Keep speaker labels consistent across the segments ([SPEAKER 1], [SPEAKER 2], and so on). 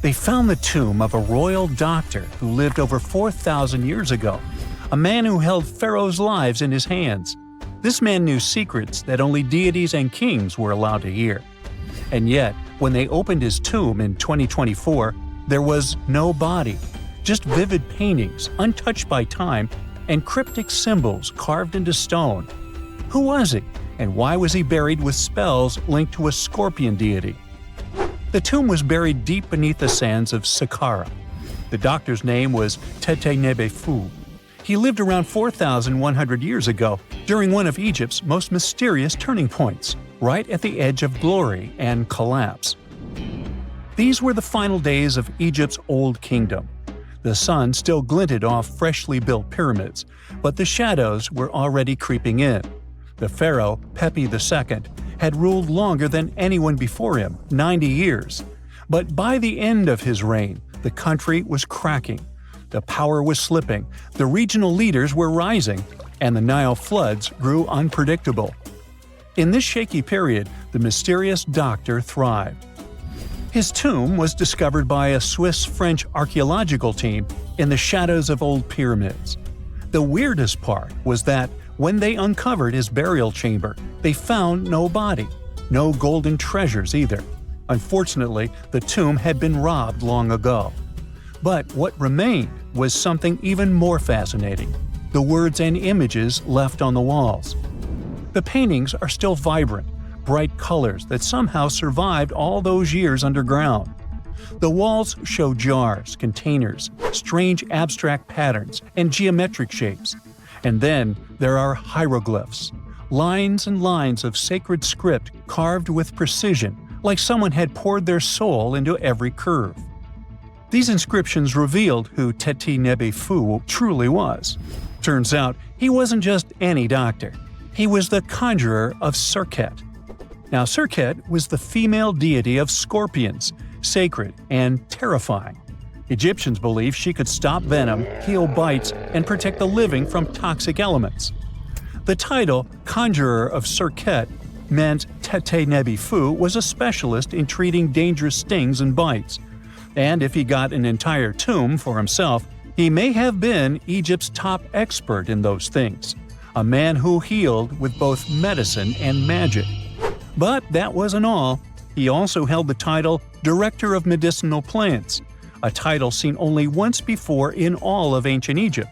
[SPEAKER 1] They found the tomb of a royal doctor who lived over 4,000 years ago, a man who held pharaohs' lives in his hands. This man knew secrets that only deities and kings were allowed to hear. And yet, when they opened his tomb in 2024, there was no body, just vivid paintings, untouched by time, and cryptic symbols carved into stone. Who was he, and why was he buried with spells linked to a scorpion deity? The tomb was buried deep beneath the sands of Saqqara. The doctor's name was Tete-Nebe-Fu. He lived around 4,100 years ago, during one of Egypt's most mysterious turning points, right at the edge of glory and collapse. These were the final days of Egypt's Old Kingdom. The sun still glinted off freshly built pyramids, but the shadows were already creeping in. The pharaoh, Pepi II, had ruled longer than anyone before him, 90 years. But by the end of his reign, the country was cracking. The power was slipping, the regional leaders were rising, and the Nile floods grew unpredictable. In this shaky period, the mysterious doctor thrived. His tomb was discovered by a Swiss-French archaeological team in the shadows of old pyramids. The weirdest part was that when they uncovered his burial chamber, they found no body, no golden treasures either. Unfortunately, the tomb had been robbed long ago. But what remained was something even more fascinating: the words and images left on the walls. The paintings are still vibrant, bright colors that somehow survived all those years underground. The walls show jars, containers, strange abstract patterns, and geometric shapes. And then there are hieroglyphs, lines and lines of sacred script carved with precision, like someone had poured their soul into every curve. These inscriptions revealed who Tete-Nebe-Fu truly was. Turns out, he wasn't just any doctor. He was the conjurer of Serket. Now, Serket was the female deity of scorpions, sacred and terrifying. Egyptians believed she could stop venom, heal bites, and protect the living from toxic elements. The title, Conjurer of Serket, meant Tete-Nebe-Fu was a specialist in treating dangerous stings and bites. And if he got an entire tomb for himself, he may have been Egypt's top expert in those things, a man who healed with both medicine and magic. But that wasn't all. He also held the title Director of Medicinal Plants, a title seen only once before in all of ancient Egypt.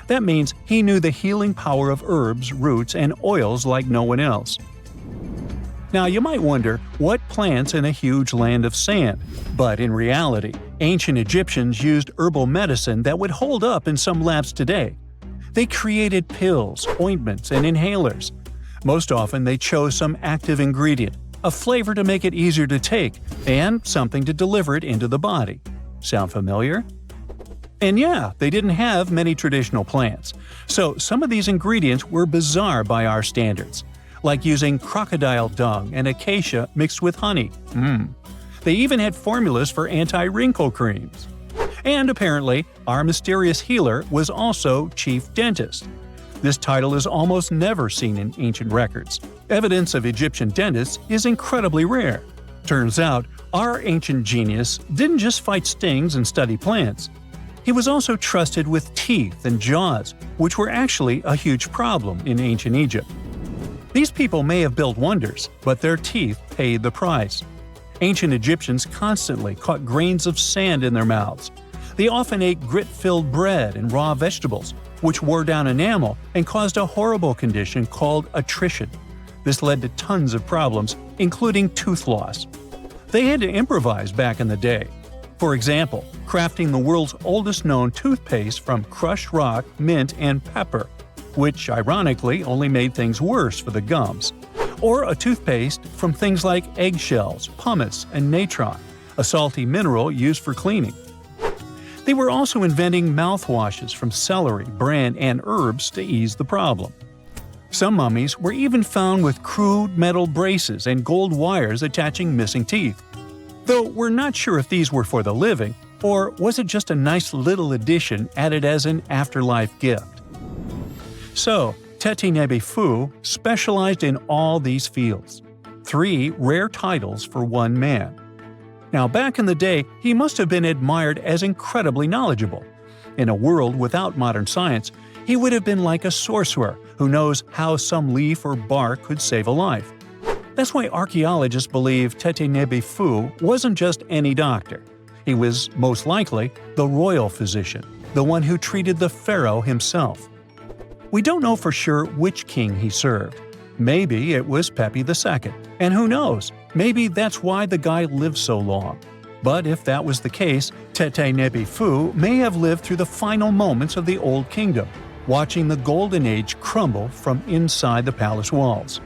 [SPEAKER 1] That means he knew the healing power of herbs, roots, and oils like no one else. Now, you might wonder, what plants in a huge land of sand? But in reality, ancient Egyptians used herbal medicine that would hold up in some labs today. They created pills, ointments, and inhalers. Most often they chose some active ingredient, a flavor to make it easier to take, and something to deliver it into the body. Sound familiar? And yeah, they didn't have many traditional plants, so some of these ingredients were bizarre by our standards, like using crocodile dung and acacia mixed with honey. They even had formulas for anti-wrinkle creams. And apparently, our mysterious healer was also chief dentist. This title is almost never seen in ancient records. Evidence of Egyptian dentists is incredibly rare. Turns out, our ancient genius didn't just fight stings and study plants. He was also trusted with teeth and jaws, which were actually a huge problem in ancient Egypt. These people may have built wonders, but their teeth paid the price. Ancient Egyptians constantly caught grains of sand in their mouths. They often ate grit-filled bread and raw vegetables, which wore down enamel and caused a horrible condition called attrition. This led to tons of problems, including tooth loss. They had to improvise back in the day. For example, crafting the world's oldest known toothpaste from crushed rock, mint, and pepper, which ironically only made things worse for the gums. Or a toothpaste from things like eggshells, pumice, and natron, a salty mineral used for cleaning. They were also inventing mouthwashes from celery, bran, and herbs to ease the problem. Some mummies were even found with crude metal braces and gold wires attaching missing teeth. Though we're not sure if these were for the living, or was it just a nice little addition added as an afterlife gift. So, Tete-Nebe-Fu specialized in all these fields. 3 rare titles for one man. Now, back in the day, he must have been admired as incredibly knowledgeable. In a world without modern science, he would have been like a sorcerer who knows how some leaf or bark could save a life. That's why archaeologists believe Tete Nebi-Fu wasn't just any doctor. He was, most likely, the royal physician, the one who treated the pharaoh himself. We don't know for sure which king he served. Maybe it was Pepi II, and who knows, maybe that's why the guy lived so long. But if that was the case, Tete Nebi-Fu may have lived through the final moments of the Old Kingdom, watching the Golden Age crumble from inside the palace walls.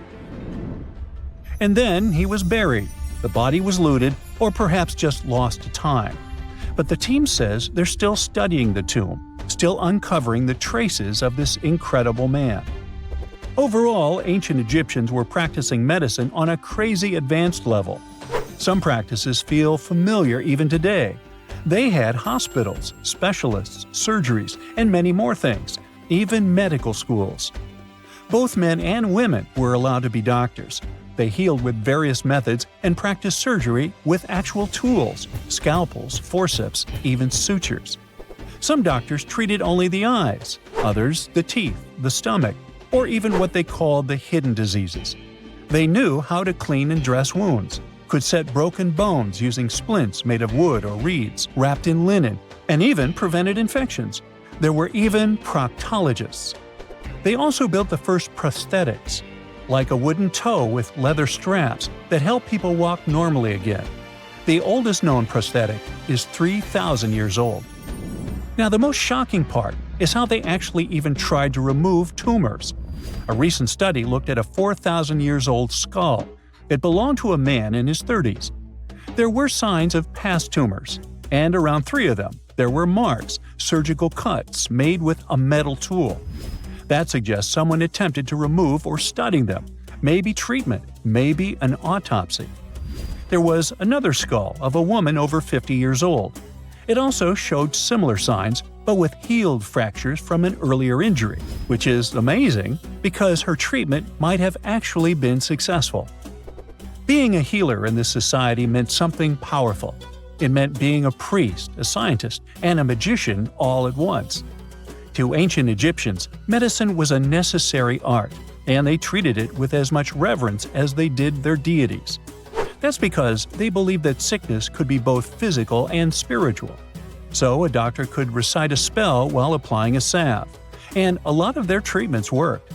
[SPEAKER 1] And then he was buried. The body was looted, or perhaps just lost to time. But the team says they're still studying the tomb, still uncovering the traces of this incredible man. Overall, ancient Egyptians were practicing medicine on a crazy advanced level. Some practices feel familiar even today. They had hospitals, specialists, surgeries, and many more things, even medical schools. Both men and women were allowed to be doctors. They healed with various methods and practiced surgery with actual tools, scalpels, forceps, even sutures. Some doctors treated only the eyes, others the teeth, the stomach, or even what they called the hidden diseases. They knew how to clean and dress wounds, could set broken bones using splints made of wood or reeds wrapped in linen, and even prevented infections. There were even proctologists. They also built the first prosthetics, like a wooden toe with leather straps that help people walk normally again. The oldest known prosthetic is 3,000 years old. Now, the most shocking part is how they actually even tried to remove tumors. A recent study looked at a 4,000 years old skull. It belonged to a man in his 30s. There were signs of past tumors, and around 3 of them, there were marks, surgical cuts made with a metal tool. That suggests someone attempted to remove or study them, maybe treatment, maybe an autopsy. There was another skull of a woman over 50 years old. It also showed similar signs, but with healed fractures from an earlier injury, which is amazing because her treatment might have actually been successful. Being a healer in this society meant something powerful. It meant being a priest, a scientist, and a magician all at once. To ancient Egyptians, medicine was a necessary art, and they treated it with as much reverence as they did their deities. That's because they believed that sickness could be both physical and spiritual. So a doctor could recite a spell while applying a salve, and a lot of their treatments worked.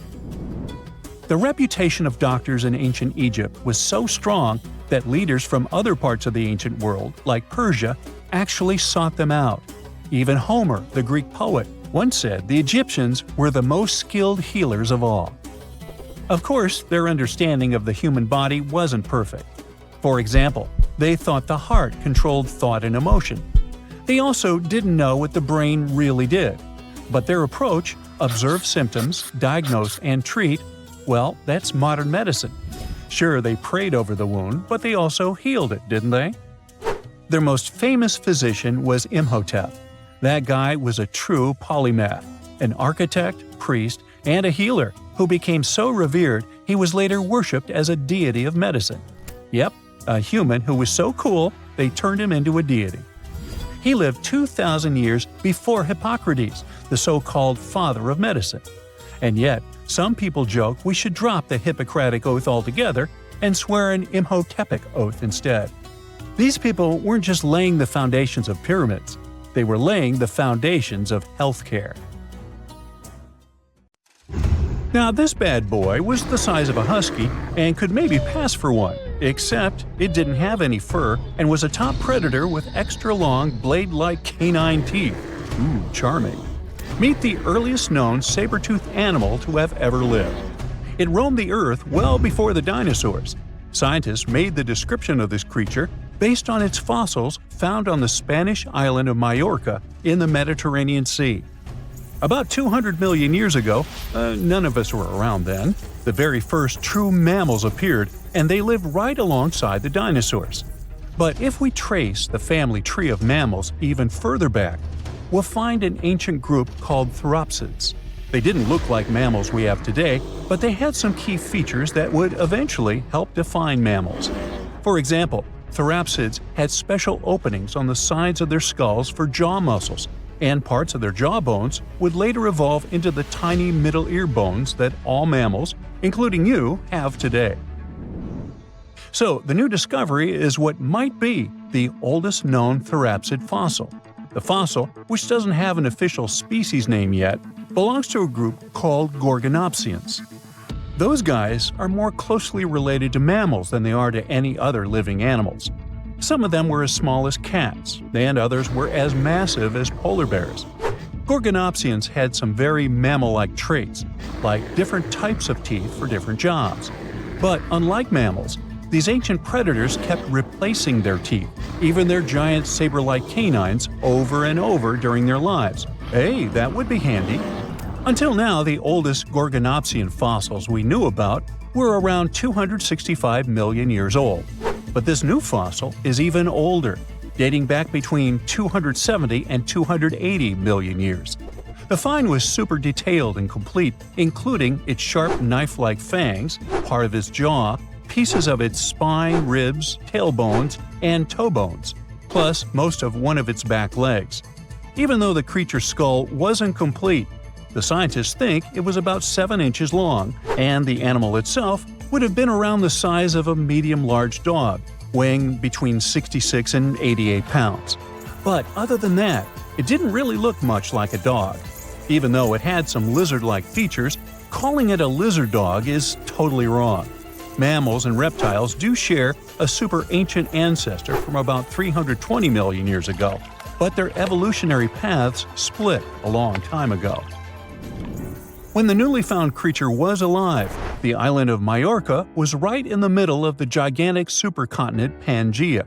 [SPEAKER 1] The reputation of doctors in ancient Egypt was so strong that leaders from other parts of the ancient world, like Persia, actually sought them out. Even Homer, the Greek poet, once said the Egyptians were the most skilled healers of all. Of course, their understanding of the human body wasn't perfect. For example, they thought the heart controlled thought and emotion. They also didn't know what the brain really did. But their approach, observe symptoms, diagnose, and treat, well, that's modern medicine. Sure, they prayed over the wound, but they also healed it, didn't they? Their most famous physician was Imhotep. That guy was a true polymath, an architect, priest, and a healer who became so revered he was later worshipped as a deity of medicine. Yep, a human who was so cool they turned him into a deity. He lived 2,000 years before Hippocrates, the so-called father of medicine. And yet, some people joke we should drop the Hippocratic Oath altogether and swear an Imhotepic oath instead. These people weren't just laying the foundations of pyramids. They were laying the foundations of healthcare. Now, this bad boy was the size of a husky and could maybe pass for one, except it didn't have any fur and was a top predator with extra long, blade-like canine teeth. Ooh, charming. Meet the earliest known saber-toothed animal to have ever lived. It roamed the earth well before the dinosaurs. Scientists made the description of this creature based on its fossils found on the Spanish island of Majorca in the Mediterranean Sea. About 200 million years ago, none of us were around then, the very first true mammals appeared, and they lived right alongside the dinosaurs. But if we trace the family tree of mammals even further back, we'll find an ancient group called Therapsids. They didn't look like mammals we have today, but they had some key features that would eventually help define mammals. For example, Therapsids had special openings on the sides of their skulls for jaw muscles, and parts of their jaw bones would later evolve into the tiny middle ear bones that all mammals, including you, have today. So, the new discovery is what might be the oldest known therapsid fossil. The fossil, which doesn't have an official species name yet, belongs to a group called Gorgonopsians. Those guys are more closely related to mammals than they are to any other living animals. Some of them were as small as cats, and others were as massive as polar bears. Gorgonopsians had some very mammal-like traits, like different types of teeth for different jobs. But unlike mammals, these ancient predators kept replacing their teeth, even their giant saber-like canines, over and over during their lives. Hey, that would be handy. Until now, the oldest Gorgonopsian fossils we knew about were around 265 million years old. But this new fossil is even older, dating back between 270 and 280 million years. The find was super detailed and complete, including its sharp knife-like fangs, part of its jaw, pieces of its spine, ribs, tailbones, and toe bones, plus most of one of its back legs. Even though the creature's skull wasn't complete, the scientists think it was about 7 inches long, and the animal itself would have been around the size of a medium-large dog, weighing between 66 and 88 pounds. But other than that, it didn't really look much like a dog. Even though it had some lizard-like features, calling it a lizard dog is totally wrong. Mammals and reptiles do share a super ancient ancestor from about 320 million years ago, but their evolutionary paths split a long time ago. When the newly found creature was alive, the island of Majorca was right in the middle of the gigantic supercontinent Pangaea.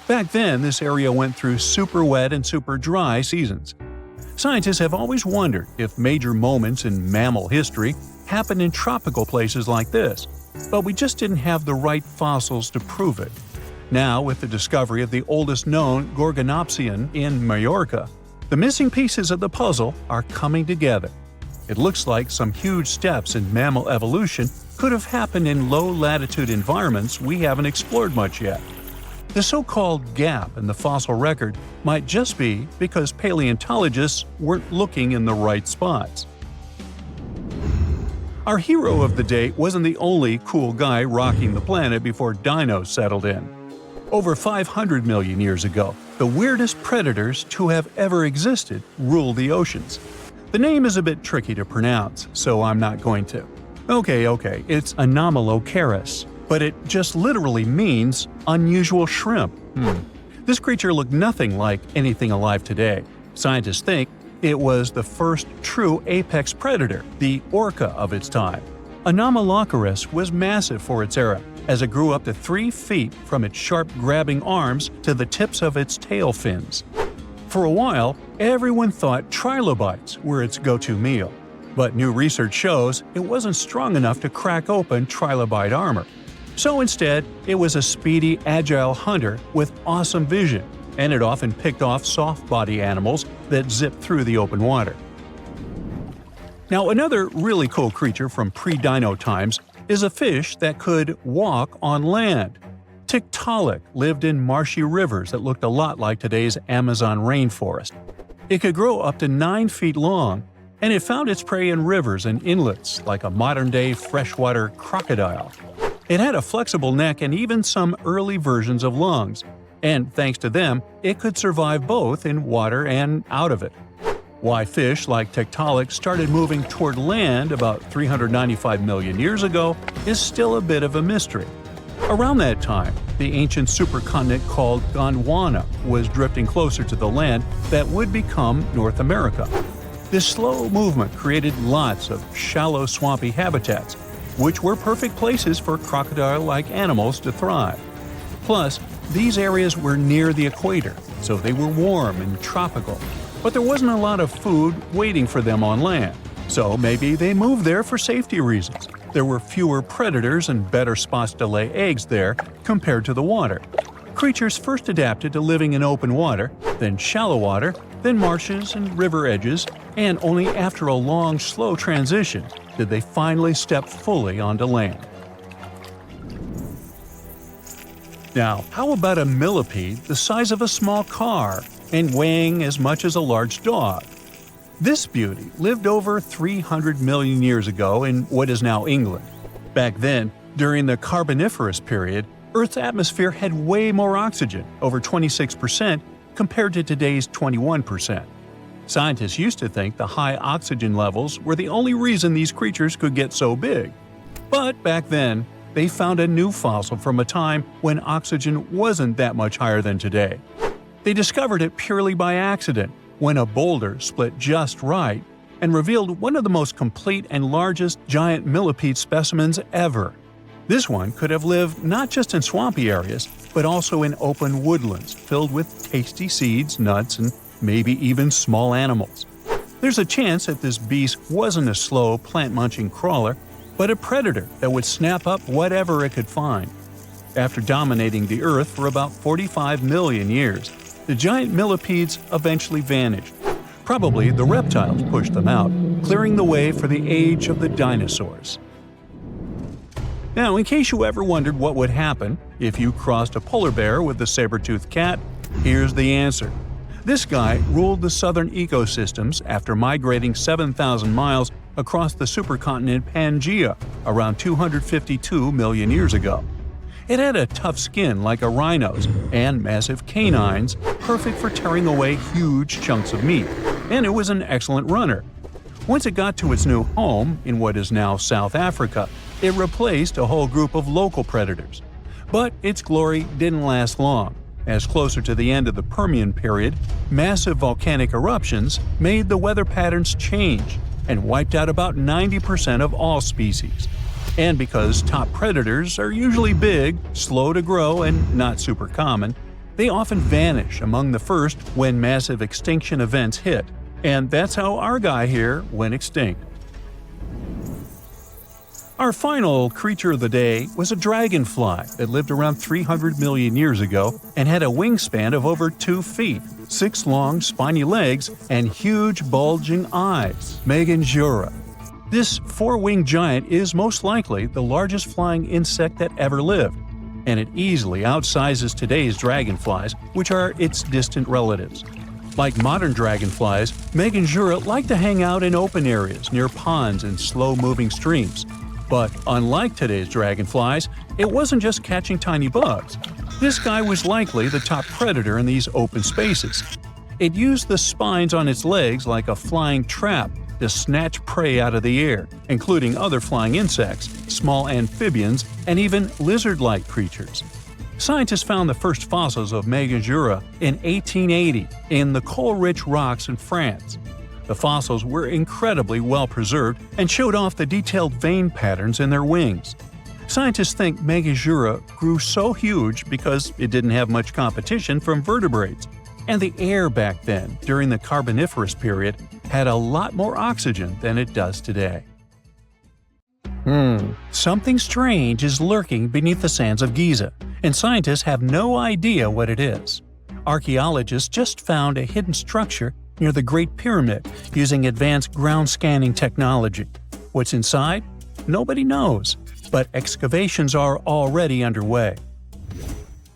[SPEAKER 1] Back then, this area went through super wet and super dry seasons. Scientists have always wondered if major moments in mammal history happened in tropical places like this, but we just didn't have the right fossils to prove it. Now, with the discovery of the oldest known Gorgonopsian in Majorca, the missing pieces of the puzzle are coming together. It looks like some huge steps in mammal evolution could have happened in low-latitude environments we haven't explored much yet. The so-called gap in the fossil record might just be because paleontologists weren't looking in the right spots. Our hero of the day wasn't the only cool guy rocking the planet before dinos settled in. Over 500 million years ago, the weirdest predators to have ever existed ruled the oceans. The name is a bit tricky to pronounce, so I'm not going to. Okay, it's Anomalocaris, but it just literally means unusual shrimp. This creature looked nothing like anything alive today. Scientists think it was the first true apex predator, the orca of its time. Anomalocaris was massive for its era, as it grew up to 3 feet from its sharp grabbing arms to the tips of its tail fins. For a while, everyone thought trilobites were its go-to meal, but new research shows it wasn't strong enough to crack open trilobite armor. So instead, it was a speedy, agile hunter with awesome vision, and it often picked off soft-body animals that zipped through the open water. Now, another really cool creature from pre-dino times is a fish that could walk on land. Tiktaalik lived in marshy rivers that looked a lot like today's Amazon rainforest. It could grow up to 9 feet long, and it found its prey in rivers and inlets like a modern-day freshwater crocodile. It had a flexible neck and even some early versions of lungs, and thanks to them, it could survive both in water and out of it. Why fish like Tiktaalik started moving toward land about 395 million years ago is still a bit of a mystery. Around that time, the ancient supercontinent called Gondwana was drifting closer to the land that would become North America. This slow movement created lots of shallow, swampy habitats, which were perfect places for crocodile-like animals to thrive. Plus, these areas were near the equator, so they were warm and tropical. But there wasn't a lot of food waiting for them on land, so maybe they moved there for safety reasons. There were fewer predators and better spots to lay eggs there compared to the water. Creatures first adapted to living in open water, then shallow water, then marshes and river edges, and only after a long, slow transition did they finally step fully onto land. Now, how about a millipede the size of a small car and weighing as much as a large dog? This beauty lived over 300 million years ago in what is now England. Back then, during the Carboniferous period, Earth's atmosphere had way more oxygen, over 26%, compared to today's 21%. Scientists used to think the high oxygen levels were the only reason these creatures could get so big. But back then, they found a new fossil from a time when oxygen wasn't that much higher than today. They discovered it purely by accident, when a boulder split just right and revealed one of the most complete and largest giant millipede specimens ever. This one could have lived not just in swampy areas, but also in open woodlands filled with tasty seeds, nuts, and maybe even small animals. There's a chance that this beast wasn't a slow, plant-munching crawler, but a predator that would snap up whatever it could find. After dominating the Earth for about 45 million years, the giant millipedes eventually vanished. Probably the reptiles pushed them out, clearing the way for the age of the dinosaurs. Now, in case you ever wondered what would happen if you crossed a polar bear with a saber-toothed cat, here's the answer. This guy ruled the southern ecosystems after migrating 7,000 miles across the supercontinent Pangaea around 252 million years ago. It had a tough skin like a rhino's and massive canines, perfect for tearing away huge chunks of meat, and it was an excellent runner. Once it got to its new home in what is now South Africa, it replaced a whole group of local predators. But its glory didn't last long, as closer to the end of the Permian period, massive volcanic eruptions made the weather patterns change and wiped out about 90% of all species. And because top predators are usually big, slow to grow, and not super common, they often vanish among the first when massive extinction events hit. And that's how our guy here went extinct. Our final creature of the day was a dragonfly that lived around 300 million years ago and had a wingspan of over 2 feet, 6 long, spiny legs, and huge, bulging eyes, Meganjura. This 4-winged giant is most likely the largest flying insect that ever lived, and it easily outsizes today's dragonflies, which are its distant relatives. Like modern dragonflies, Meganjura like to hang out in open areas near ponds and slow-moving streams. But unlike today's dragonflies, it wasn't just catching tiny bugs. This guy was likely the top predator in these open spaces. It used the spines on its legs like a flying trap to snatch prey out of the air, including other flying insects, small amphibians, and even lizard-like creatures. Scientists found the first fossils of Meganjura in 1880 in the coal-rich rocks in France. The fossils were incredibly well preserved and showed off the detailed vein patterns in their wings. Scientists think Meganjura grew so huge because it didn't have much competition from vertebrates, and the air back then, during the Carboniferous period, had a lot more oxygen than it does today. Something strange is lurking beneath the sands of Giza, and scientists have no idea what it is. Archaeologists just found a hidden structure near the Great Pyramid using advanced ground scanning technology. What's inside? Nobody knows, but excavations are already underway.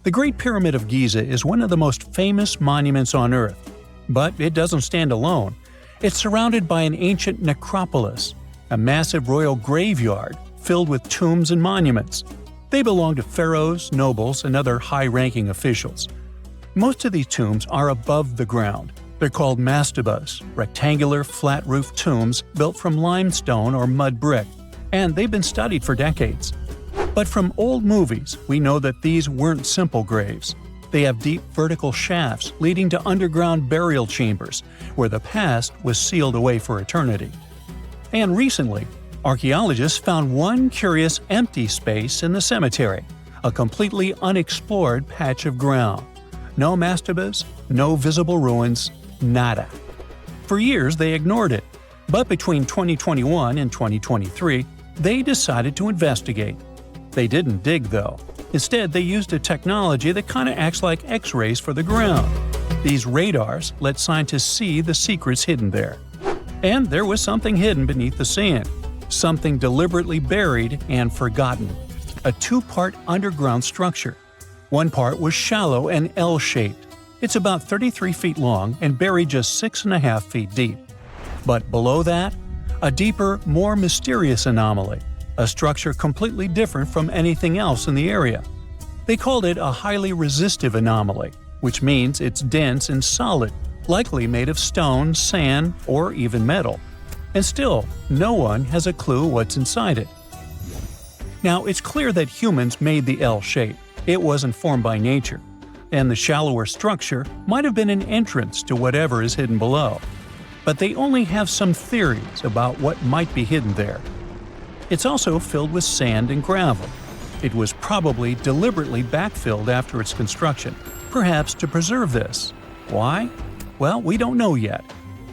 [SPEAKER 1] The Great Pyramid of Giza is one of the most famous monuments on Earth, but it doesn't stand alone. It's surrounded by an ancient necropolis, a massive royal graveyard filled with tombs and monuments. They belong to pharaohs, nobles, and other high-ranking officials. Most of these tombs are above the ground. They're called mastabas, rectangular, flat-roofed tombs built from limestone or mud brick, and they've been studied for decades. But from old movies, we know that these weren't simple graves. They have deep vertical shafts leading to underground burial chambers, where the past was sealed away for eternity. And recently, archaeologists found one curious empty space in the cemetery, a completely unexplored patch of ground. No mastabas, no visible ruins, nada. For years they ignored it, but between 2021 and 2023, they decided to investigate. They didn't dig though. Instead, they used a technology that kind of acts like X-rays for the ground. These radars let scientists see the secrets hidden there. And there was something hidden beneath the sand, something deliberately buried and forgotten. A 2-part underground structure. One part was shallow and L-shaped. It's about 33 feet long and buried just 6.5 feet deep. But below that, a deeper, more mysterious anomaly, a structure completely different from anything else in the area. They called it a highly resistive anomaly, which means it's dense and solid, likely made of stone, sand, or even metal. And still, no one has a clue what's inside it. Now, it's clear that humans made the L shape. It wasn't formed by nature. And the shallower structure might have been an entrance to whatever is hidden below. But they only have some theories about what might be hidden there. It's also filled with sand and gravel. It was probably deliberately backfilled after its construction, perhaps to preserve this. Why? Well, we don't know yet.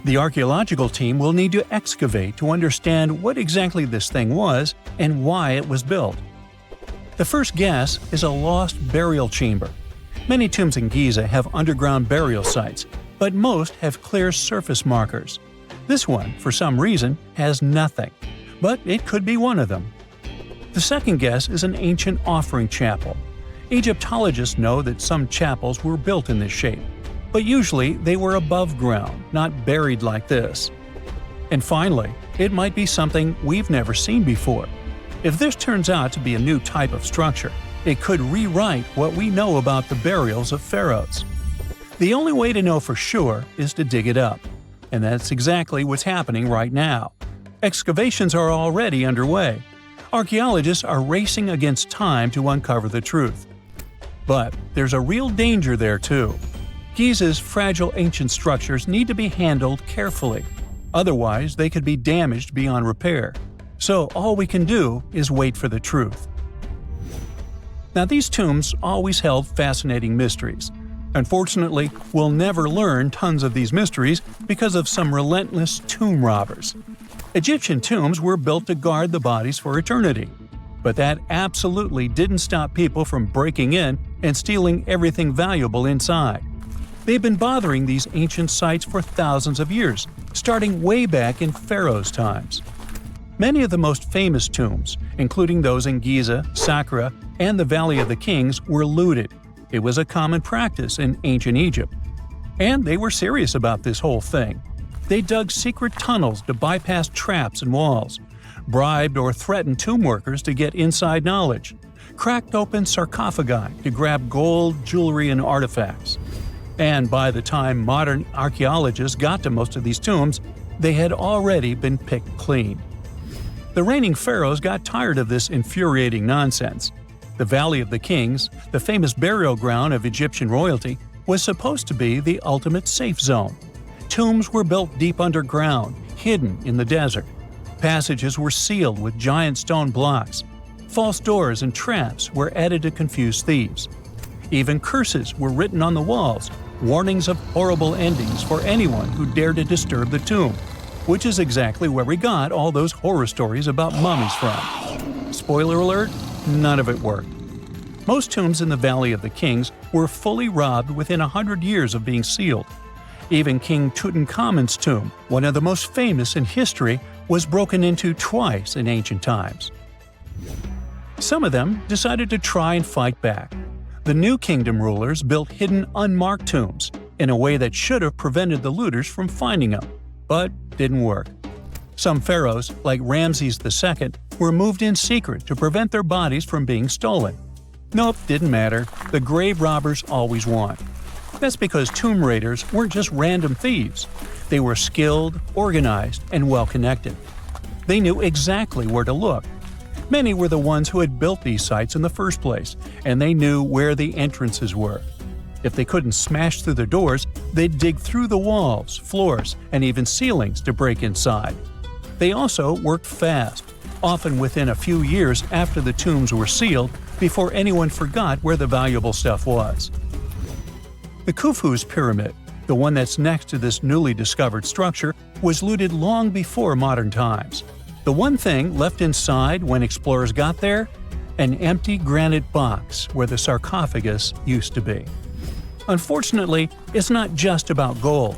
[SPEAKER 1] The archaeological team will need to excavate to understand what exactly this thing was and why it was built. The first guess is a lost burial chamber. Many tombs in Giza have underground burial sites, but most have clear surface markers. This one, for some reason, has nothing, but it could be one of them. The second guess is an ancient offering chapel. Egyptologists know that some chapels were built in this shape, but usually they were above ground, not buried like this. And finally, it might be something we've never seen before. If this turns out to be a new type of structure, it could rewrite what we know about the burials of pharaohs. The only way to know for sure is to dig it up. And that's exactly what's happening right now. Excavations are already underway. Archaeologists are racing against time to uncover the truth. But there's a real danger there too. Giza's fragile ancient structures need to be handled carefully. Otherwise, they could be damaged beyond repair. So all we can do is wait for the truth. Now, these tombs always held fascinating mysteries. Unfortunately, we'll never learn tons of these mysteries because of some relentless tomb robbers. Egyptian tombs were built to guard the bodies for eternity. But that absolutely didn't stop people from breaking in and stealing everything valuable inside. They've been bothering these ancient sites for thousands of years, starting way back in Pharaoh's times. Many of the most famous tombs, including those in Giza, Saqqara, and the Valley of the Kings, were looted. It was a common practice in ancient Egypt. And they were serious about this whole thing. They dug secret tunnels to bypass traps and walls, bribed or threatened tomb workers to get inside knowledge, cracked open sarcophagi to grab gold, jewelry, and artifacts. And by the time modern archaeologists got to most of these tombs, they had already been picked clean. The reigning pharaohs got tired of this infuriating nonsense. The Valley of the Kings, the famous burial ground of Egyptian royalty, was supposed to be the ultimate safe zone. Tombs were built deep underground, hidden in the desert. Passages were sealed with giant stone blocks. False doors and traps were added to confuse thieves. Even curses were written on the walls, warnings of horrible endings for anyone who dared to disturb the tomb, which is exactly where we got all those horror stories about mummies from. Spoiler alert, none of it worked. Most tombs in the Valley of the Kings were fully robbed within 100 years of being sealed. Even King Tutankhamun's tomb, one of the most famous in history, was broken into twice in ancient times. Some of them decided to try and fight back. The New Kingdom rulers built hidden unmarked tombs in a way that should have prevented the looters from finding them, but didn't work. Some pharaohs, like Ramses II, were moved in secret to prevent their bodies from being stolen. Nope, didn't matter. The grave robbers always won. That's because tomb raiders weren't just random thieves. They were skilled, organized, and well-connected. They knew exactly where to look. Many were the ones who had built these sites in the first place, and they knew where the entrances were. If they couldn't smash through the doors, they'd dig through the walls, floors, and even ceilings to break inside. They also worked fast, often within a few years after the tombs were sealed, before anyone forgot where the valuable stuff was. The Khufu's pyramid, the one that's next to this newly discovered structure, was looted long before modern times. The one thing left inside when explorers got there? An empty granite box where the sarcophagus used to be. Unfortunately, it's not just about gold.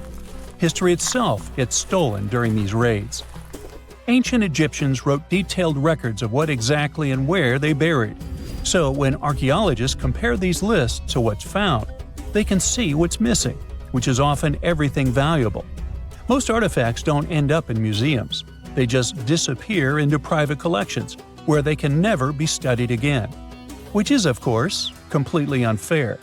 [SPEAKER 1] History itself gets stolen during these raids. Ancient Egyptians wrote detailed records of what exactly and where they buried. So when archaeologists compare these lists to what's found, they can see what's missing, which is often everything valuable. Most artifacts don't end up in museums. They just disappear into private collections, where they can never be studied again. Which is, of course, completely unfair.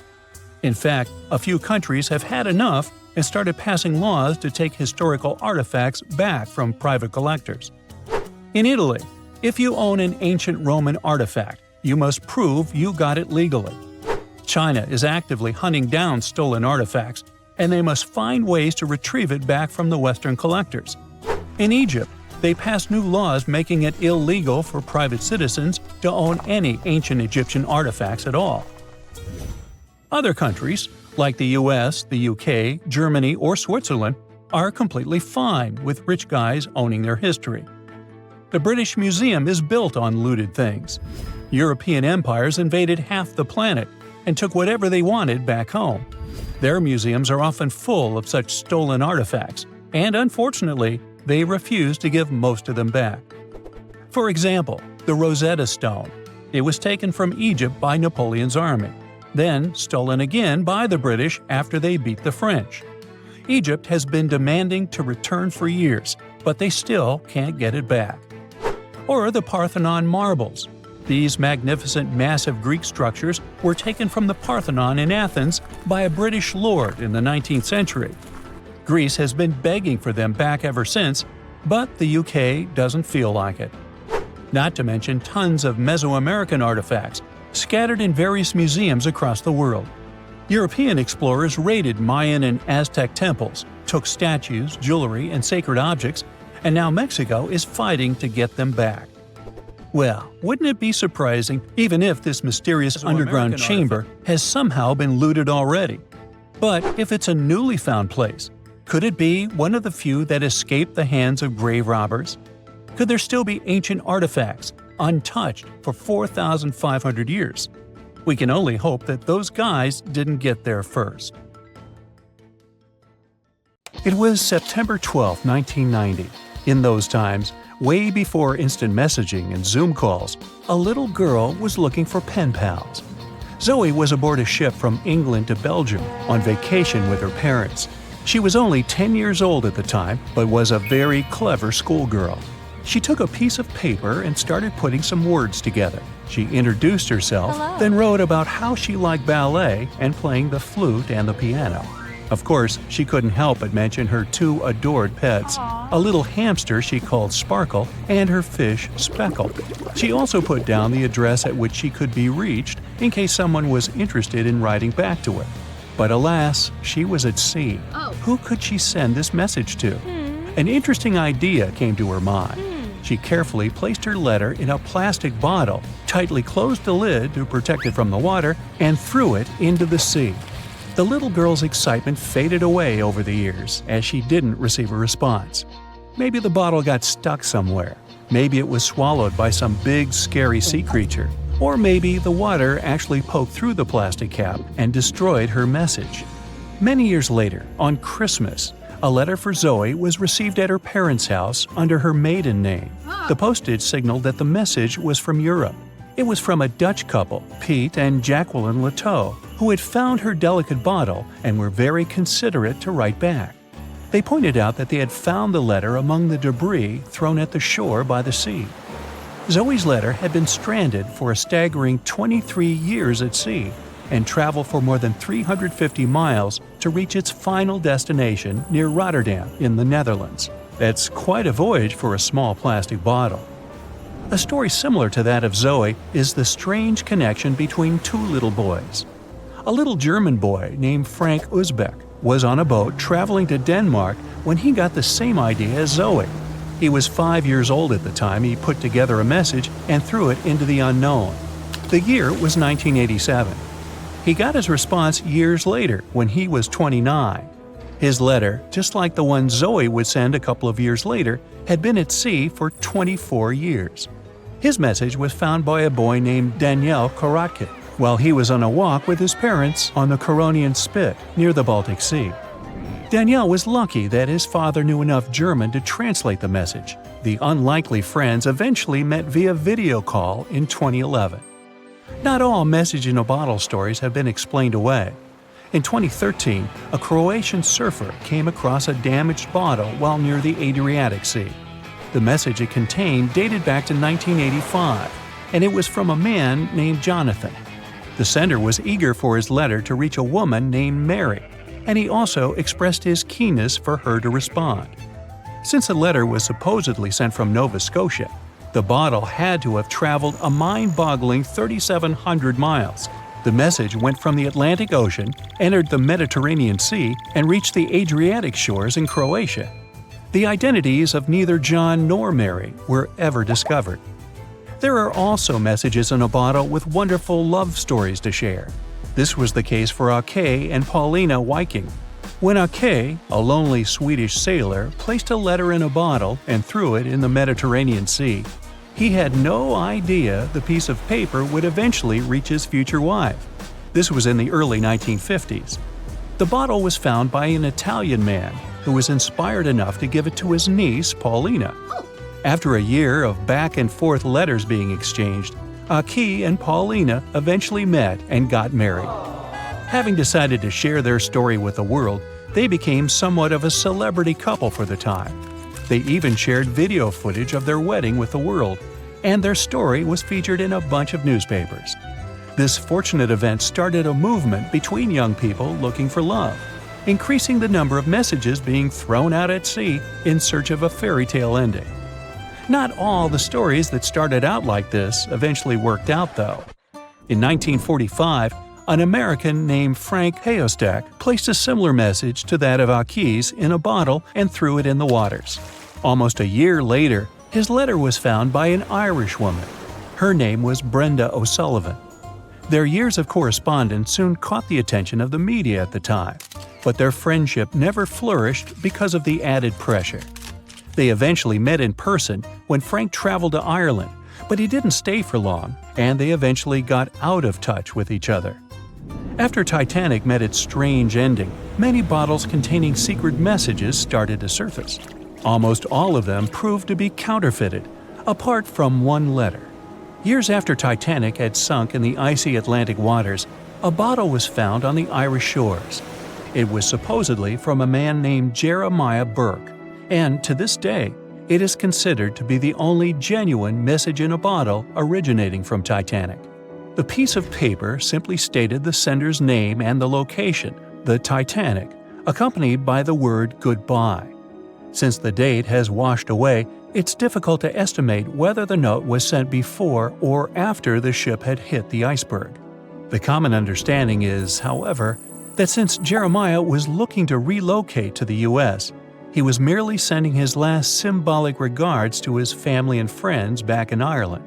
[SPEAKER 1] In fact, a few countries have had enough and started passing laws to take historical artifacts back from private collectors. In Italy, if you own an ancient Roman artifact, you must prove you got it legally. China is actively hunting down stolen artifacts, and they must find ways to retrieve it back from the Western collectors. In Egypt, they passed new laws making it illegal for private citizens to own any ancient Egyptian artifacts at all. Other countries, like the US, the UK, Germany, or Switzerland, are completely fine with rich guys owning their history. The British Museum is built on looted things. European empires invaded half the planet and took whatever they wanted back home. Their museums are often full of such stolen artifacts, and unfortunately, they refuse to give most of them back. For example, the Rosetta Stone. It was taken from Egypt by Napoleon's army, then stolen again by the British after they beat the French. Egypt has been demanding to return for years, but they still can't get it back. Or the Parthenon marbles. These magnificent massive Greek structures were taken from the Parthenon in Athens by a British lord in the 19th century. Greece has been begging for them back ever since, but the UK doesn't feel like it. Not to mention tons of Mesoamerican artifacts, scattered in various museums across the world. European explorers raided Mayan and Aztec temples, took statues, jewelry, and sacred objects, and now Mexico is fighting to get them back. Well, wouldn't it be surprising even if this mysterious underground chamber has somehow been looted already? But if it's a newly found place, could it be one of the few that escaped the hands of grave robbers? Could there still be ancient artifacts, untouched for 4,500 years? We can only hope that those guys didn't get there first. It was September 12, 1990. In those times, way before instant messaging and Zoom calls, a little girl was looking for pen pals. Zoe was aboard a ship from England to Belgium on vacation with her parents. She was only 10 years old at the time, but was a very clever schoolgirl. She took a piece of paper and started putting some words together. She introduced herself, then wrote about how she liked ballet and playing the flute and the piano. Of course, she couldn't help but mention her two adored pets, a little hamster she called Sparkle and her fish Speckle. She also put down the address at which she could be reached in case someone was interested in writing back to her. But alas, she was at sea. Who could she send this message to? An interesting idea came to her mind. She carefully placed her letter in a plastic bottle, tightly closed the lid to protect it from the water, and threw it into the sea. The little girl's excitement faded away over the years as she didn't receive a response. Maybe the bottle got stuck somewhere. Maybe it was swallowed by some big, scary sea creature. Or maybe the water actually poked through the plastic cap and destroyed her message. Many years later, on Christmas, a letter for Zoe was received at her parents' house under her maiden name. The postage signaled that the message was from Europe. It was from a Dutch couple, Piet and Jacqueline Leteau, who had found her delicate bottle and were very considerate to write back. They pointed out that they had found the letter among the debris thrown at the shore by the sea. Zoe's letter had been stranded for a staggering 23 years at sea and traveled for more than 350 miles to reach its final destination near Rotterdam in the Netherlands. That's quite a voyage for a small plastic bottle. A story similar to that of Zoe is the strange connection between two little boys. A little German boy named Frank Uzbek was on a boat traveling to Denmark when he got the same idea as Zoe. He was 5 years old at the time he put together a message and threw it into the unknown. The year was 1987. He got his response years later when he was 29. His letter, just like the one Zoe would send a couple of years later, had been at sea for 24 years. His message was found by a boy named Daniel Korotkin while he was on a walk with his parents on the Koronian Spit near the Baltic Sea. Daniel was lucky that his father knew enough German to translate the message. The unlikely friends eventually met via video call in 2011. Not all message-in-a-bottle stories have been explained away. In 2013, a Croatian surfer came across a damaged bottle while near the Adriatic Sea. The message it contained dated back to 1985, and it was from a man named Jonathan. The sender was eager for his letter to reach a woman named Mary, and he also expressed his keenness for her to respond. Since the letter was supposedly sent from Nova Scotia, the bottle had to have traveled a mind-boggling 3,700 miles. The message went from the Atlantic Ocean, entered the Mediterranean Sea, and reached the Adriatic shores in Croatia. The identities of neither John nor Mary were ever discovered. There are also messages in a bottle with wonderful love stories to share. This was the case for Åke and Paulina Viking. When Åke, a lonely Swedish sailor, placed a letter in a bottle and threw it in the Mediterranean Sea, he had no idea the piece of paper would eventually reach his future wife. This was in the early 1950s. The bottle was found by an Italian man who was inspired enough to give it to his niece, Paulina. After a year of back-and-forth letters being exchanged, Åke and Paulina eventually met and got married. Having decided to share their story with the world, they became somewhat of a celebrity couple for the time. They even shared video footage of their wedding with the world, and their story was featured in a bunch of newspapers. This fortunate event started a movement between young people looking for love, increasing the number of messages being thrown out at sea in search of a fairy tale ending. Not all the stories that started out like this eventually worked out, though. In 1945, an American named Frank Hayostak placed a similar message to that of Åke's in a bottle and threw it in the waters. Almost a year later, his letter was found by an Irish woman. Her name was Brenda O'Sullivan. Their years of correspondence soon caught the attention of the media at the time, but their friendship never flourished because of the added pressure. They eventually met in person when Frank traveled to Ireland, but he didn't stay for long, and they eventually got out of touch with each other. After Titanic met its strange ending, many bottles containing secret messages started to surface. Almost all of them proved to be counterfeited, apart from one letter. Years after Titanic had sunk in the icy Atlantic waters, a bottle was found on the Irish shores. It was supposedly from a man named Jeremiah Burke, and to this day, it is considered to be the only genuine message in a bottle originating from Titanic. The piece of paper simply stated the sender's name and the location, the Titanic, accompanied by the word goodbye. Since the date has washed away, it's difficult to estimate whether the note was sent before or after the ship had hit the iceberg. The common understanding is, however, that since Jeremiah was looking to relocate to the U.S., he was merely sending his last symbolic regards to his family and friends back in Ireland.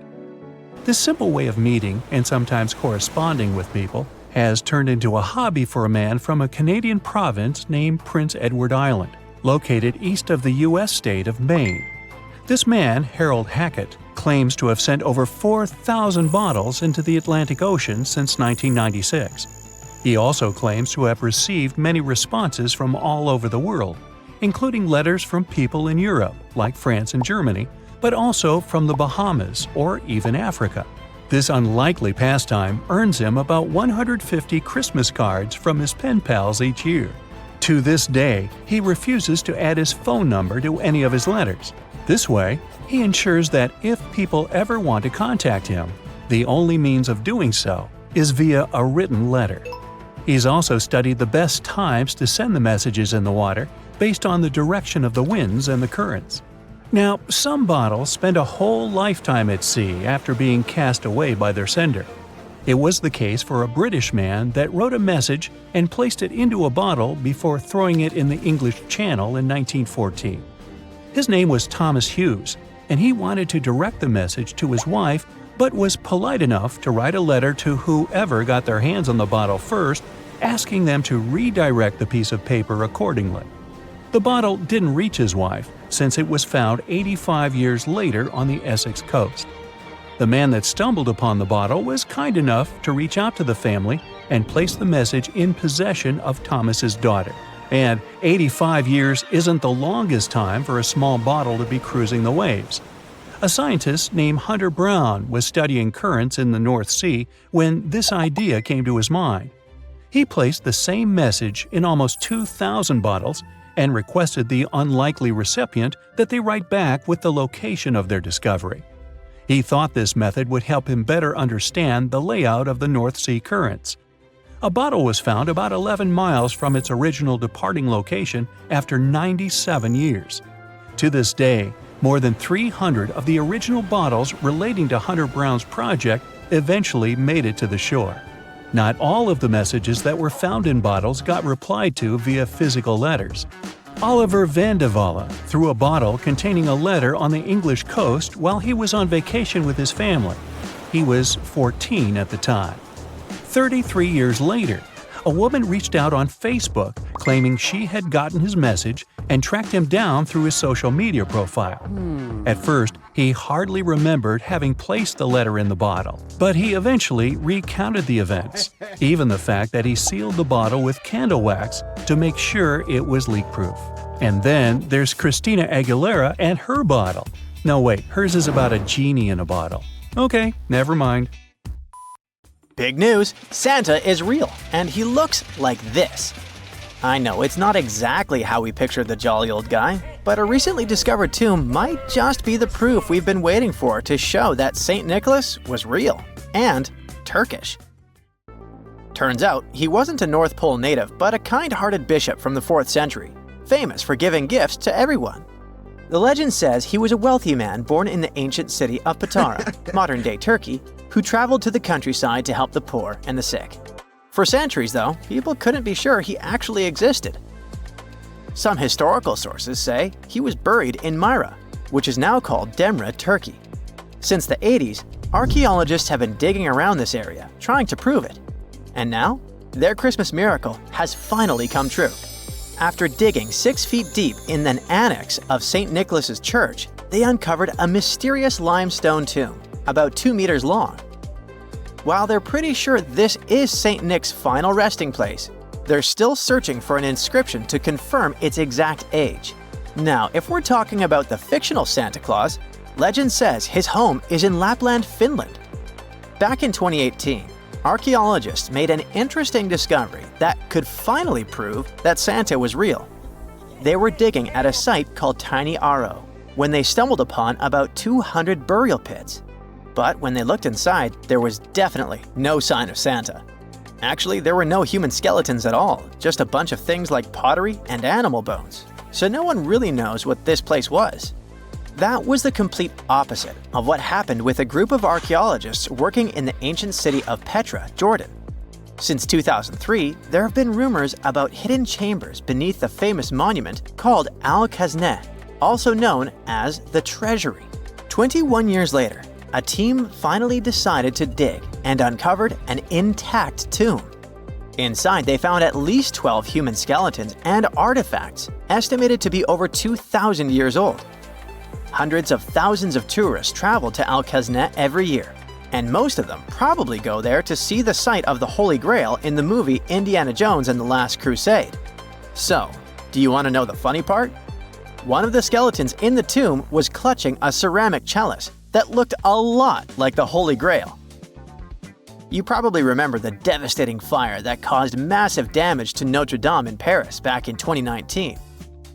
[SPEAKER 1] This simple way of meeting and sometimes corresponding with people has turned into a hobby for a man from a Canadian province named Prince Edward Island, located east of the U.S. state of Maine. This man, Harold Hackett, claims to have sent over 4,000 bottles into the Atlantic Ocean since 1996. He also claims to have received many responses from all over the world, including letters from people in Europe, like France and Germany, but also from the Bahamas or even Africa. This unlikely pastime earns him about 150 Christmas cards from his pen pals each year. To this day, he refuses to add his phone number to any of his letters. This way, he ensures that if people ever want to contact him, the only means of doing so is via a written letter. He's also studied the best times to send the messages in the water based on the direction of the winds and the currents. Now, some bottles spend a whole lifetime at sea after being cast away by their sender. It was the case for a British man that wrote a message and placed it into a bottle before throwing it in the English Channel in 1914. His name was Thomas Hughes, and he wanted to direct the message to his wife, but was polite enough to write a letter to whoever got their hands on the bottle first, asking them to redirect the piece of paper accordingly. The bottle didn't reach his wife, since it was found 85 years later on the Essex coast. The man that stumbled upon the bottle was kind enough to reach out to the family and place the message in possession of Thomas's daughter. And 85 years isn't the longest time for a small bottle to be cruising the waves. A scientist named Hunter Brown was studying currents in the North Sea when this idea came to his mind. He placed the same message in almost 2,000 bottles and requested the unlikely recipient that they write back with the location of their discovery. He thought this method would help him better understand the layout of the North Sea currents. A bottle was found about 11 miles from its original departing location after 97 years. To this day, more than 300 of the original bottles relating to Hunter Brown's project eventually made it to the shore. Not all of the messages that were found in bottles got replied to via physical letters. Oliver van de Walle threw a bottle containing a letter on the English coast while he was on vacation with his family. He was 14 at the time. 33 years later, a woman reached out on Facebook claiming she had gotten his message and tracked him down through his social media profile. At first, he hardly remembered having placed the letter in the bottle, but he eventually recounted the events, even the fact that he sealed the bottle with candle wax to make sure it was leak-proof. And then there's Christina Aguilera and her bottle. No wait, hers is about a genie in a bottle. Okay, never mind.
[SPEAKER 2] Big news! Santa is real, and he looks like this. I know it's not exactly how we pictured the jolly old guy, but a recently discovered tomb might just be the proof we've been waiting for to show that St. Nicholas was real and Turkish. Turns out, he wasn't a North Pole native, but a kind-hearted bishop from the 4th century, famous for giving gifts to everyone. The legend says he was a wealthy man born in the ancient city of Patara, modern-day Turkey, who traveled to the countryside to help the poor and the sick. For centuries, though, people couldn't be sure he actually existed. Some historical sources say he was buried in Myra, which is now called Demre, Turkey. Since the 80s, archaeologists have been digging around this area, trying to prove it. And now, their Christmas miracle has finally come true. After digging 6 feet deep in an annex of St. Nicholas's church, they uncovered a mysterious limestone tomb, about 2 meters long. While they're pretty sure this is St. Nick's final resting place, they're still searching for an inscription to confirm its exact age. Now, if we're talking about the fictional Santa Claus, legend says his home is in Lapland, Finland. Back in 2018, archaeologists made an interesting discovery that could finally prove that Santa was real. They were digging at a site called Tiny Aro when they stumbled upon about 200 burial pits. But when they looked inside, there was definitely no sign of Santa. Actually, there were no human skeletons at all, just a bunch of things like pottery and animal bones. So no one really knows what this place was. That was the complete opposite of what happened with a group of archaeologists working in the ancient city of Petra, Jordan. Since 2003, there have been rumors about hidden chambers beneath the famous monument called Al-Khazneh, also known as the Treasury. 21 years later, a team finally decided to dig and uncovered an intact tomb. Inside, they found at least 12 human skeletons and artifacts, estimated to be over 2,000 years old. Hundreds of thousands of tourists travel to Al-Khazneh every year, and most of them probably go there to see the site of the Holy Grail in the movie Indiana Jones and the Last Crusade. So, do you want to know the funny part? One of the skeletons in the tomb was clutching a ceramic chalice that looked a lot like the Holy Grail. You probably remember the devastating fire that caused massive damage to Notre Dame in Paris back in 2019.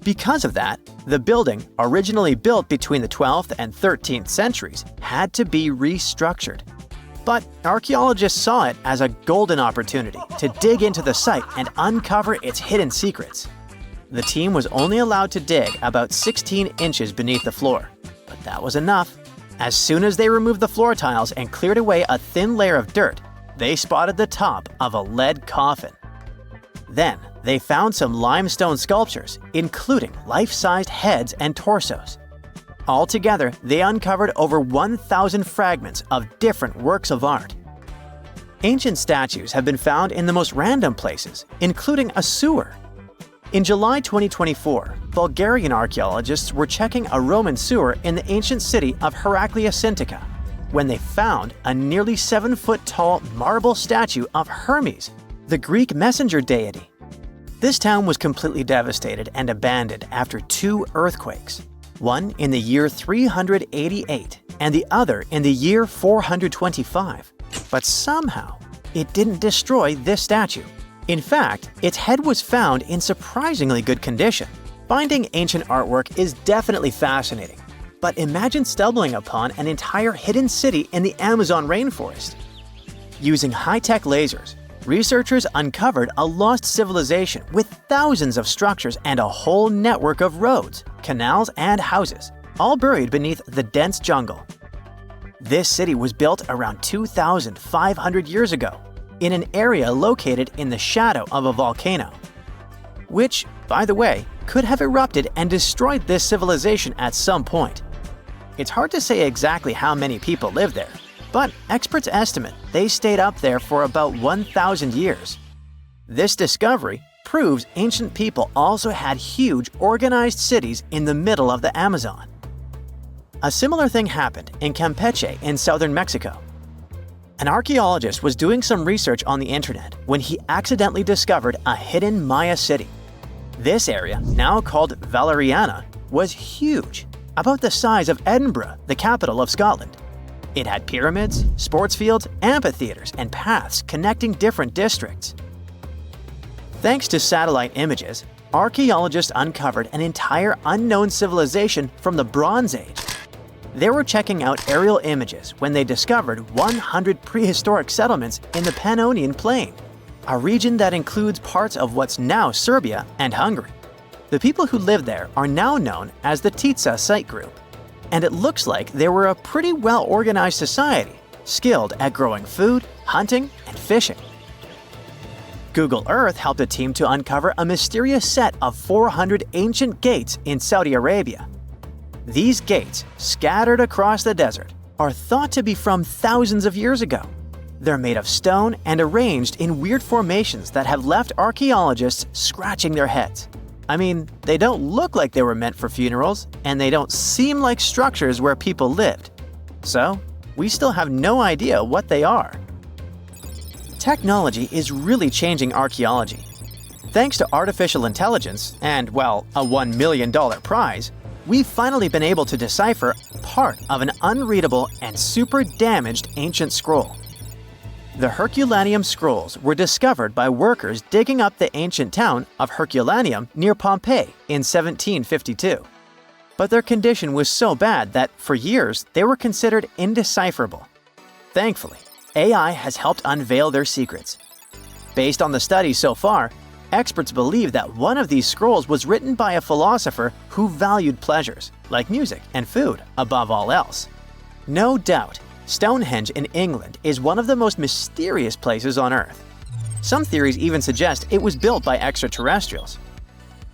[SPEAKER 2] Because of that, the building, originally built between the 12th and 13th centuries, had to be restructured. But archaeologists saw it as a golden opportunity to dig into the site and uncover its hidden secrets. The team was only allowed to dig about 16 inches beneath the floor, but that was enough. As soon as they removed the floor tiles and cleared away a thin layer of dirt, they spotted the top of a lead coffin. Then, they found some limestone sculptures, including life-sized heads and torsos. Altogether, they uncovered over 1,000 fragments of different works of art. Ancient statues have been found in the most random places, including a sewer. In July 2024, Bulgarian archaeologists were checking a Roman sewer in the ancient city of Heraclea Sintica when they found a nearly 7-foot-tall marble statue of Hermes, the Greek messenger deity. This town was completely devastated and abandoned after 2 earthquakes. one in the year 388 and the other in the year 425. But somehow, it didn't destroy this statue. In fact, its head was found in surprisingly good condition. Finding ancient artwork is definitely fascinating, but imagine stumbling upon an entire hidden city in the Amazon rainforest. Using high-tech lasers, researchers uncovered a lost civilization with thousands of structures and a whole network of roads, canals, and houses, all buried beneath the dense jungle. This city was built around 2,500 years ago, in an area located in the shadow of a volcano, which, by the way, could have erupted and destroyed this civilization at some point. It's hard to say exactly how many people lived there, but experts estimate they stayed up there for about 1,000 years. This discovery proves ancient people also had huge, organized cities in the middle of the Amazon. A similar thing happened in Campeche in southern Mexico. An archaeologist was doing some research on the internet when he accidentally discovered a hidden Maya city. This area, now called Valeriana, was huge, about the size of Edinburgh, the capital of Scotland. It had pyramids, sports fields, amphitheaters, and paths connecting different districts. Thanks to satellite images, archaeologists uncovered an entire unknown civilization from the Bronze Age. They were checking out aerial images when they discovered 100 prehistoric settlements in the Pannonian Plain, a region that includes parts of what's now Serbia and Hungary. The people who lived there are now known as the Titsa Site Group, and it looks like they were a pretty well-organized society, skilled at growing food, hunting, and fishing. Google Earth helped a team to uncover a mysterious set of 400 ancient gates in Saudi Arabia. These gates, scattered across the desert, are thought to be from thousands of years ago. They're made of stone and arranged in weird formations that have left archaeologists scratching their heads. I mean, they don't look like they were meant for funerals, and they don't seem like structures where people lived. So, we still have no idea what they are. Technology is really changing archaeology. Thanks to artificial intelligence and, well, a $1 million prize, we've finally been able to decipher part of an unreadable and super damaged ancient scroll. The Herculaneum scrolls were discovered by workers digging up the ancient town of Herculaneum near Pompeii in 1752. But their condition was so bad that, for years, they were considered indecipherable. Thankfully, AI has helped unveil their secrets. Based on the studies so far, experts believe that one of these scrolls was written by a philosopher who valued pleasures, like music and food, above all else. No doubt, Stonehenge in England is one of the most mysterious places on Earth. Some theories even suggest it was built by extraterrestrials.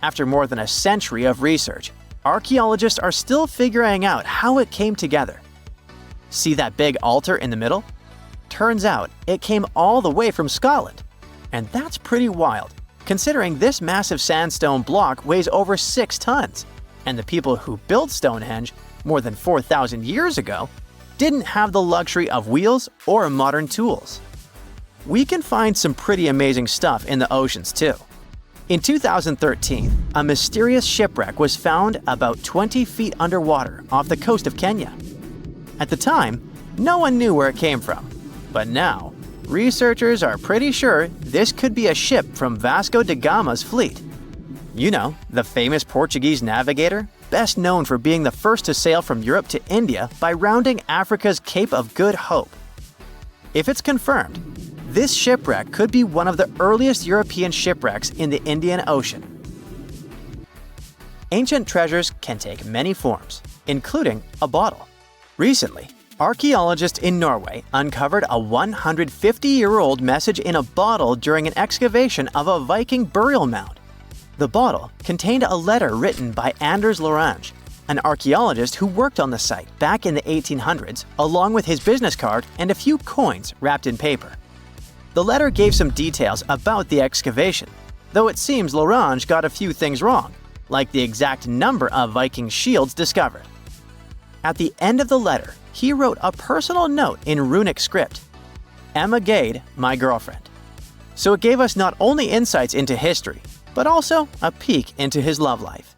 [SPEAKER 2] After more than a century of research, archaeologists are still figuring out how it came together. See that big altar in the middle? Turns out it came all the way from Scotland. And that's pretty wild, considering this massive sandstone block weighs over 6 tons, and the people who built Stonehenge more than 4,000 years ago didn't have the luxury of wheels or modern tools. We can find some pretty amazing stuff in the oceans too. In 2013, a mysterious shipwreck was found about 20 feet underwater off the coast of Kenya. At the time, no one knew where it came from, but now, researchers are pretty sure this could be a ship from Vasco da Gama's fleet. You know, the famous Portuguese navigator, best known for being the first to sail from Europe to India by rounding Africa's Cape of Good Hope. If it's confirmed, this shipwreck could be one of the earliest European shipwrecks in the Indian Ocean. Ancient treasures can take many forms, including a bottle. Recently, archaeologists in Norway uncovered a 150-year-old message in a bottle during an excavation of a Viking burial mound. The bottle contained a letter written by Anders Lorange, an archaeologist who worked on the site back in the 1800s, along with his business card and a few coins wrapped in paper. The letter gave some details about the excavation, though it seems Lorange got a few things wrong, like the exact number of Viking shields discovered. At the end of the letter, he wrote a personal note in runic script, "Emma Gade, my girlfriend." So it gave us not only insights into history, but also a peek into his love life.